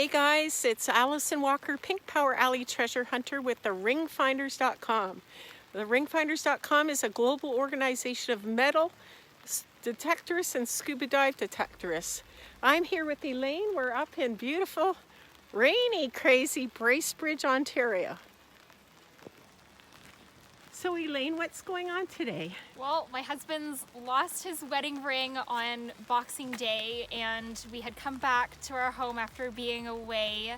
Hey guys, it's Allison Walker, Pink Power Alley Treasure Hunter with the ringfinders.com. The ringfinders.com is a global organization of metal detectorists and scuba dive detectorists. I'm here with Elaine. We're up in beautiful, rainy, crazy Bracebridge, Ontario. So Elaine, what's going on today? Well, my husband's lost his wedding ring on Boxing Day, and we had come back to our home after being away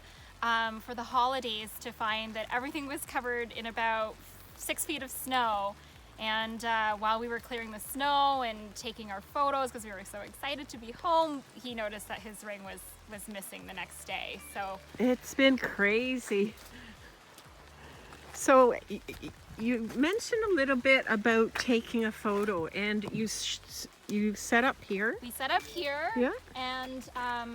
for the holidays to find that everything was covered in about 6 feet of snow. And while we were clearing the snow and taking our photos, because we were so excited to be home, he noticed that his ring was missing the next day. So it's been crazy. So you mentioned a little bit about taking a photo, and you set up here. We set up here, yeah. And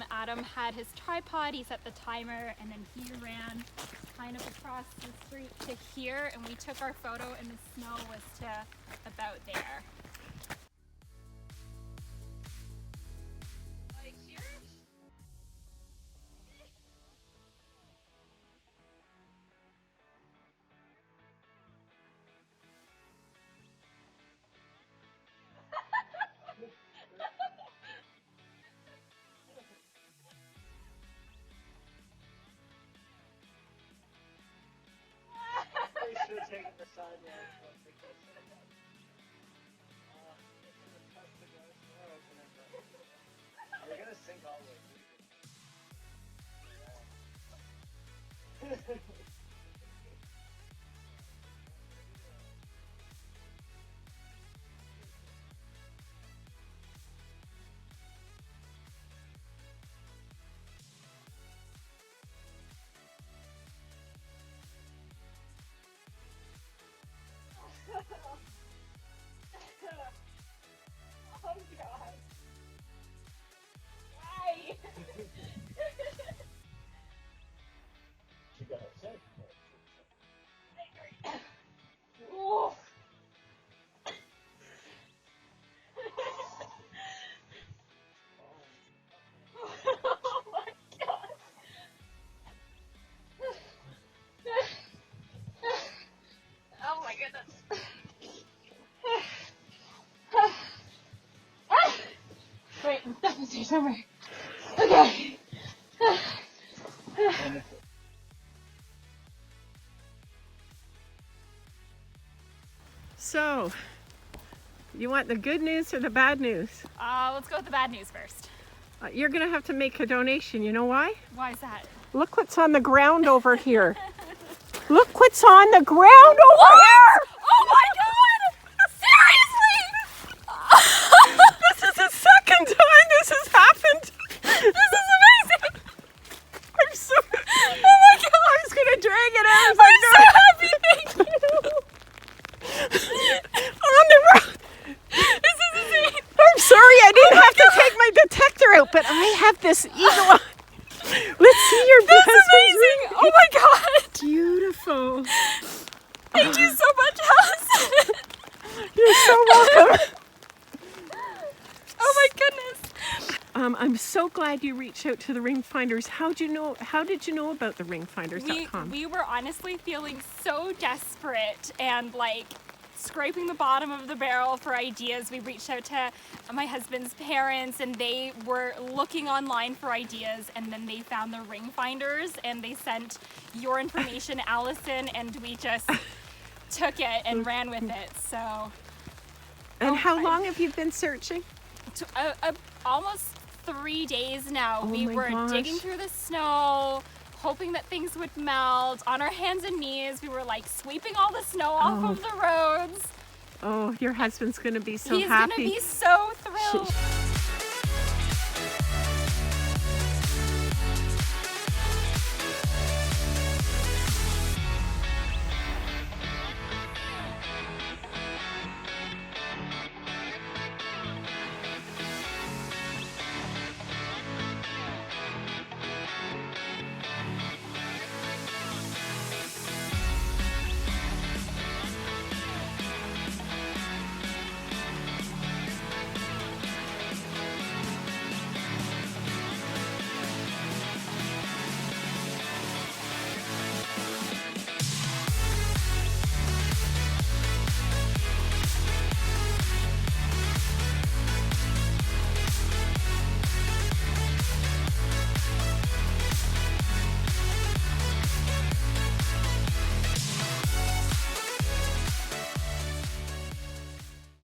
Adam had his tripod. He set the timer, and then he ran kind of across the street to here, and we took our photo, and the snow was to about there. Like here? They should have taken the sidewalk. You're gonna sink all the way through. Oh God. Why? She got upset. Oof. Oh my God. Oh my goodness. Wait, I'm stuck in here somewhere. Okay. So, you want the good news or the bad news? Let's go with the bad news first. You're gonna have to make a donation. You know why? Why is that? Look what's on the ground over here. Look what's on the ground over here! Oh my God! Seriously! This is the second time this has happened. This is amazing! I'm so. Oh my God! I was gonna drag it out. I'm so happy! Thank you! On the road. This is insane! I'm sorry, I didn't have to take my detector out, but I have this eagle eye. Let's see your That's husband's amazing! ring. Oh my God! Beautiful. Thank you so much, Allison! You're so welcome. Oh my goodness! I'm so glad you reached out to the Ring Finders. How did you know about the ringfinders.com? We were honestly feeling so desperate and like scraping the bottom of the barrel for ideas. We reached out to my husband's parents, and they were looking online for ideas, and then they found the Ring Finders, and they sent your information, Allison, and we just took it and ran with it. So. And how long have you been searching? Almost 3 days now. Oh We my were gosh. digging through the snow, hoping that things would melt. On our hands and knees, we were like sweeping all the snow off of the roads. Oh, your husband's going to be so He's happy. gonna be so thrilled.